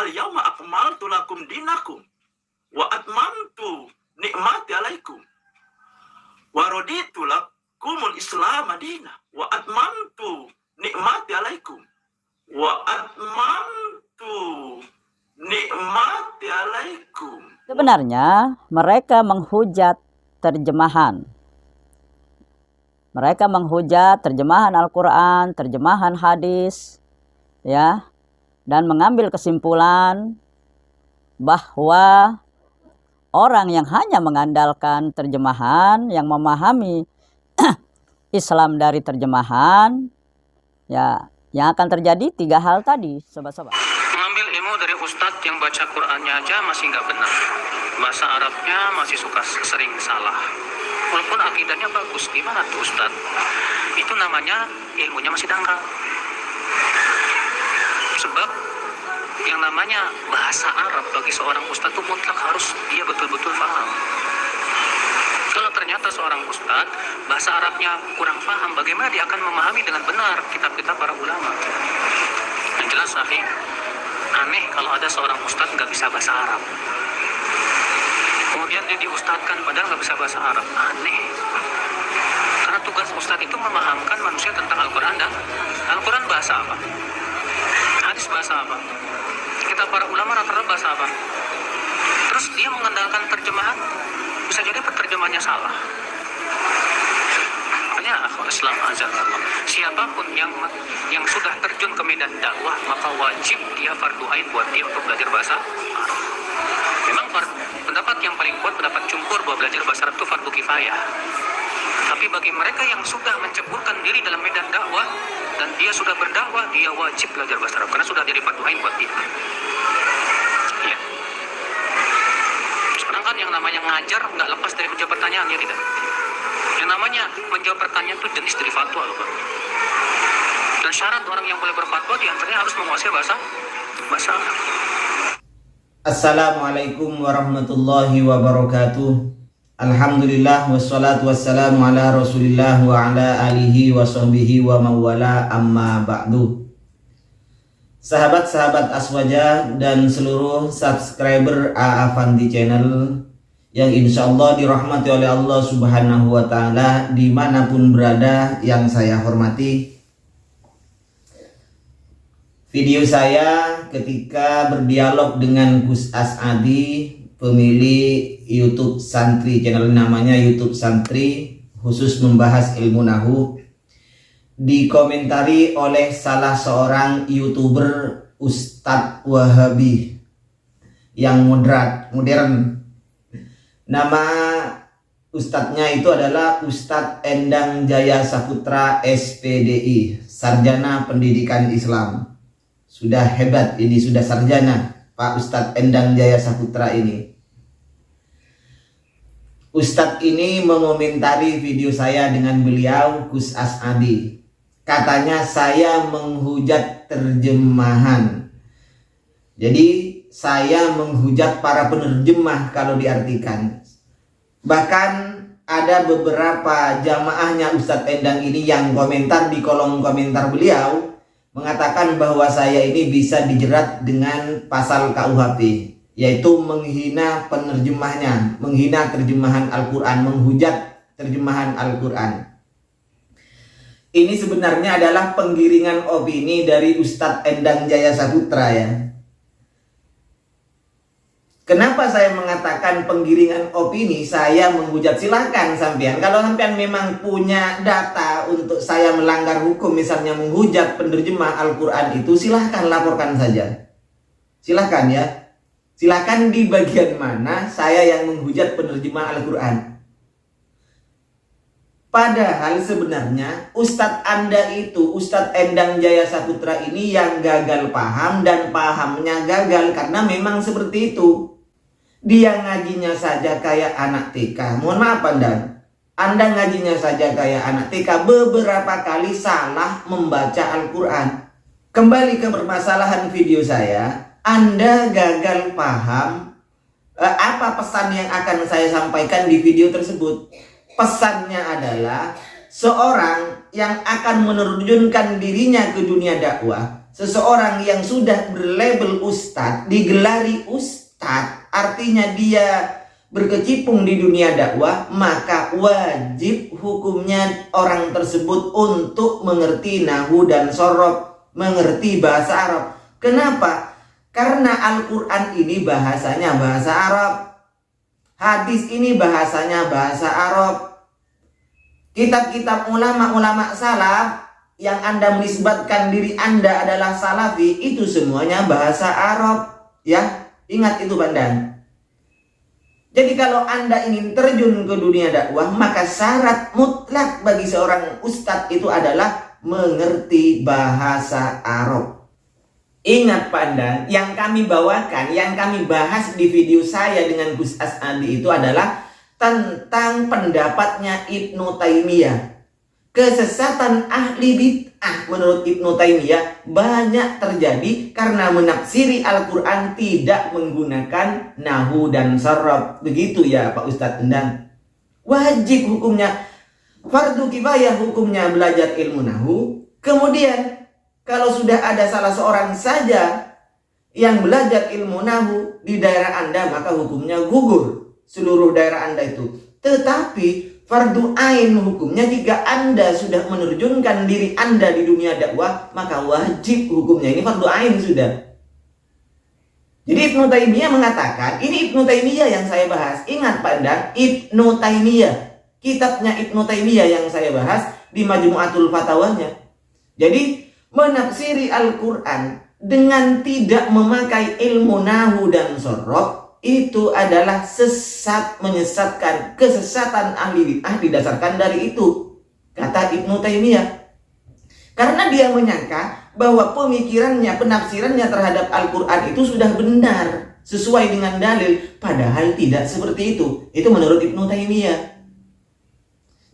al-yawma akmaltu lakum dinakum wa atmamtu nikmati alaikum wa raditu lakumul islam madina wa atmamtu nikmati alaikum wa atmamtu nikmati alaikum. Sebenarnya mereka menghujat terjemahan. Mereka menghujat terjemahan Al-Quran, terjemahan hadis, ya, dan mengambil kesimpulan bahwa orang yang hanya mengandalkan terjemahan, yang memahami Islam dari terjemahan, ya, yang akan terjadi 3 hal tadi, sobat-sobat. Mengambil ilmu dari ustadz yang baca Qur'annya aja masih nggak benar, bahasa Arabnya masih suka sering salah, walaupun akidahnya bagus. Gimana tuh ustadz? Itu namanya ilmunya masih dangkal. Sebab yang namanya bahasa Arab bagi seorang ustadz itu mutlak harus dia betul-betul paham. Kalau ternyata seorang ustadz bahasa Arabnya kurang paham, bagaimana dia akan memahami dengan benar kitab-kitab para ulama? Yang jelas sahih, aneh kalau ada seorang ustadz nggak bisa bahasa Arab, kemudian dia diustadkan padahal nggak bisa bahasa Arab. Aneh. Karena tugas ustadz itu memahamkan manusia tentang Al-Quran, dan Al-Quran bahasa apa? Hadis bahasa apa? Kitab para ulama rata-rata bahasa apa? Terus dia mengandalkan terjemahan, bisa jadi penerjemahnya salah. Makanya akhwat Islam azan Allah, siapapun yang sudah terjun ke medan dakwah, maka wajib dia fardu ain buat dia untuk belajar bahasa Arab. Memang pendapat yang paling kuat, pendapat jumhur, bahwa belajar bahasa Arab itu fardu kifayah. Tapi bagi mereka yang sudah menceburkan diri dalam medan dakwah dan dia sudah berdakwah, dia wajib belajar bahasa Arab karena sudah jadi fardu ain buat dia. Ya. Sedangkan yang namanya ngajar nggak lepas dari menjawab pertanyaan, ya tidak. Yang namanya menjawab pertanyaan itu jenis dari fatwa loh, Pak. Dan syarat orang yang boleh berfatwa diantaranya harus menguasai bahasa Arab. Assalamualaikum warahmatullahi wabarakatuh. Alhamdulillah wassalatu wassalamu ala rasulillah wa ala alihi wa sahbihi wa mawala, amma ba'du. Sahabat-sahabat Aswaja dan seluruh subscriber A'afanti Channel yang insya Allah dirahmati oleh Allah Subhanahu wa Ta'ala dimanapun berada yang saya hormati. Video saya ketika berdialog dengan Gus As'adi, pemilik YouTube Santri, channel namanya YouTube Santri, khusus membahas ilmu nahu, dikomentari oleh salah seorang YouTuber Ustadz Wahabi yang modern. Nama ustadznya itu adalah Ustadz Endang Jaya Saputra SPDI, Sarjana Pendidikan Islam. Sudah hebat ini, sudah sarjana Pak Ustadz Endang Jaya Saputra ini. Ustadz ini mengomentari video saya dengan beliau Gus As'adi. Katanya saya menghujat terjemahan. Jadi saya menghujat para penerjemah kalau diartikan. Bahkan ada beberapa jamaahnya Ustadz Endang ini yang komentar di kolom komentar beliau mengatakan bahwa saya ini bisa dijerat dengan pasal KUHP, yaitu menghina penerjemahnya, menghina terjemahan Al-Quran, menghujat terjemahan Al-Quran. Ini sebenarnya adalah penggiringan opini dari Ustadz Endang Jaya Saputra, ya. Kenapa saya mengatakan penggiringan opini, saya menghujat? Silahkan sampean, kalau sampean memang punya data untuk saya melanggar hukum, misalnya menghujat penerjemah Al-Quran itu, silahkan laporkan saja. Silahkan ya. Silahkan di bagian mana saya yang menghujat penerjemah Al-Quran. Padahal sebenarnya Ustadz Anda itu, Ustadz Endang Jaya Saputra ini yang gagal paham, dan pahamnya gagal karena memang seperti itu. Dia ngajinya saja kayak anak TK. Mohon maaf Anda ngajinya saja kayak anak TK, beberapa kali salah membaca Al-Quran. Kembali ke permasalahan video saya, Anda gagal paham apa pesan yang akan saya sampaikan di video tersebut. Pesannya adalah seorang yang akan menerjunkan dirinya ke dunia dakwah, seseorang yang sudah berlabel ustadz, digelari ustadz, artinya dia berkecimpung di dunia dakwah, maka wajib hukumnya orang tersebut untuk mengerti nahwu dan sorof, mengerti bahasa Arab. Kenapa? Karena Al-Quran ini bahasanya bahasa Arab, hadis ini bahasanya bahasa Arab, kitab-kitab ulama-ulama salaf yang Anda menisbatkan diri Anda adalah salafi, itu semuanya bahasa Arab. Ya, ingat itu Pandan. Jadi kalau Anda ingin terjun ke dunia dakwah, maka syarat mutlak bagi seorang ustadz itu adalah mengerti bahasa Arab. Ingat Pandan, yang kami bawakan, yang kami bahas di video saya dengan Gus As'adi itu adalah tentang pendapatnya Ibnu Taimiyah. Kesesatan ahli bid'ah menurut Ibnu Taimiyah banyak terjadi karena menafsiri Al-Quran tidak menggunakan nahwu dan sorof. Begitu ya Pak Ustadz Endang. Wajib hukumnya, fardu kifayah hukumnya belajar ilmu nahwu. Kemudian kalau sudah ada salah seorang saja yang belajar ilmu nahwu di daerah Anda, maka hukumnya gugur seluruh daerah Anda itu. Tetapi fardu ain hukumnya jika Anda sudah menerjunkan diri Anda di dunia dakwah, maka wajib hukumnya. Ini fardu ain sudah. Jadi Ibnu Taimiyah mengatakan, ini Ibnu Taimiyah yang saya bahas. Ingat Pak Endang, Ibnu Taimiyah. Kitabnya Ibnu Taimiyah yang saya bahas di Majmu'atul Fatawanya. Jadi menafsiri Al-Quran dengan tidak memakai ilmu nahwu dan sorof itu adalah sesat, menyesatkan, kesesatan ahli bid'ah didasarkan dari itu, kata Ibnu Taimiyah. Karena dia menyangka bahwa pemikirannya, penafsirannya terhadap Al-Quran itu sudah benar, sesuai dengan dalil, padahal tidak seperti itu. Itu menurut Ibnu Taimiyah.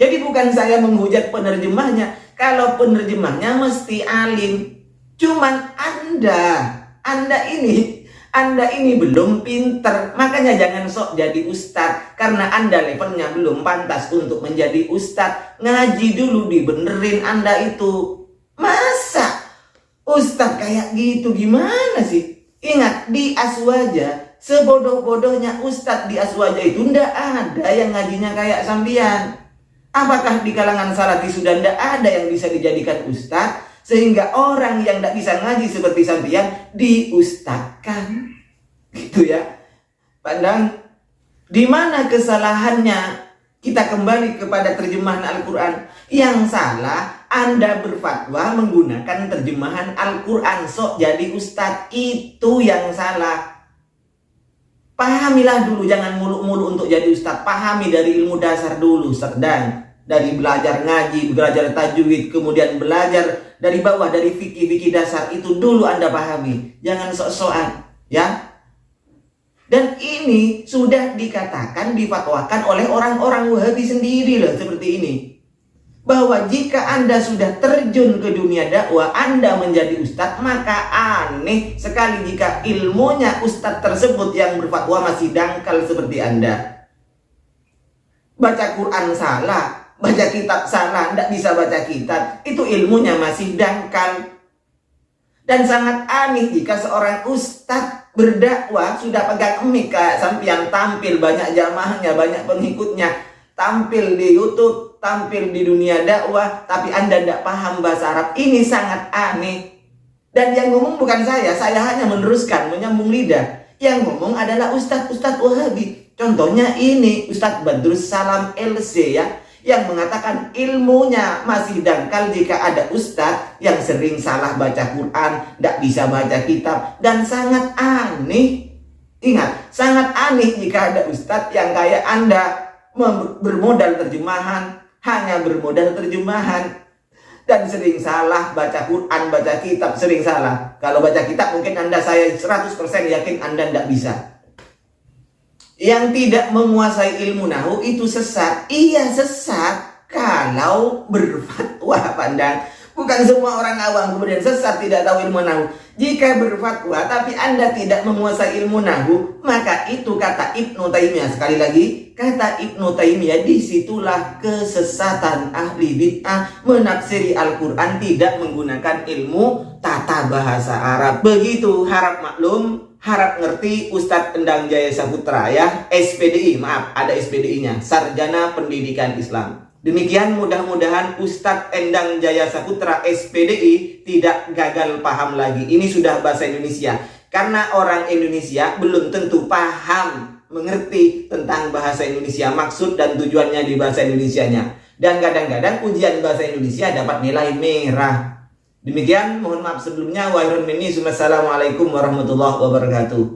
Jadi bukan saya menghujat penerjemahnya, kalau penerjemahnya mesti alim. Cuman Anda ini belum pinter, makanya jangan sok jadi ustadz. Karena Anda levelnya belum pantas untuk menjadi ustadz. Ngaji dulu dibenerin Anda itu. Masa ustadz kayak gitu, gimana sih? Ingat, di Aswaja, sebodoh-bodohnya ustadz di Aswaja itu ndak ada yang ngajinya kayak sambian. Apakah di kalangan salafi sudah ndak ada yang bisa dijadikan ustadz? Sehingga orang yang tidak bisa ngaji seperti sampean diustadkan, gitu ya. Pandang, di mana kesalahannya? Kita kembali kepada terjemahan Al-Quran. Yang salah, Anda berfatwa menggunakan terjemahan Al-Quran, sok jadi ustadz, itu yang salah. Pahamilah dulu, jangan mulu-mulu untuk jadi ustadz. Pahami dari ilmu dasar dulu, sedang dari belajar ngaji, belajar tajwid, kemudian belajar dari bawah, dari fikih-fikih dasar itu dulu Anda pahami. Jangan sok-sokan, ya. Dan ini sudah dikatakan, difatwakan oleh orang-orang Wahabi sendiri loh, seperti ini. Bahwa jika Anda sudah terjun ke dunia dakwah, Anda menjadi ustadz, maka aneh sekali jika ilmunya ustadz tersebut yang berfatwa masih dangkal seperti Anda. Baca Quran salah, baca kitab salah, tidak bisa baca kitab, itu ilmunya masih dangkal. Dan sangat aneh jika seorang ustadz berdakwah sudah pegang mic kayak sampean, tampil banyak jamaahnya, banyak pengikutnya, tampil di YouTube, tampil di dunia dakwah, tapi Anda tidak paham bahasa Arab. Ini sangat aneh. Dan yang ngomong bukan saya hanya meneruskan, menyambung lidah. Yang ngomong adalah ustadz-ustadz Wahabi. Contohnya ini Ustadz Badrus Salam LC ya, yang mengatakan ilmunya masih dangkal jika ada ustadz yang sering salah baca Quran, tidak bisa baca kitab, dan sangat aneh. Ingat, sangat aneh jika ada ustadz yang kayak Anda bermodal terjemahan, hanya bermodal terjemahan, dan sering salah baca Quran, baca kitab, sering salah. Kalau baca kitab mungkin saya 100% yakin Anda tidak bisa. Yang tidak menguasai ilmu nahwu itu sesat. Iya sesat kalau berfatwa, pandang. Bukan semua orang awam kemudian sesat tidak tahu ilmu nahu. Jika berfatwa tapi Anda tidak menguasai ilmu nahu, maka itu kata Ibnu Taimiyah. Sekali lagi, kata Ibnu Taimiyah, disitulah kesesatan ahli bid'ah menafsiri Al-Quran tidak menggunakan ilmu tata bahasa Arab. Begitu, harap maklum, harap ngerti Ustadz Endang Jaya Saputra ya, SPDI, maaf ada SPDI-nya, Sarjana Pendidikan Islam. Demikian mudah-mudahan Ustadz Endang Jaya Saputra SPDI tidak gagal paham lagi. Ini sudah bahasa Indonesia. Karena orang Indonesia belum tentu paham, mengerti tentang bahasa Indonesia, maksud dan tujuannya di bahasa Indonesianya. Dan kadang-kadang ujian bahasa Indonesia dapat nilai merah. Demikian, mohon maaf sebelumnya. Wassalamualaikum warahmatullahi wabarakatuh.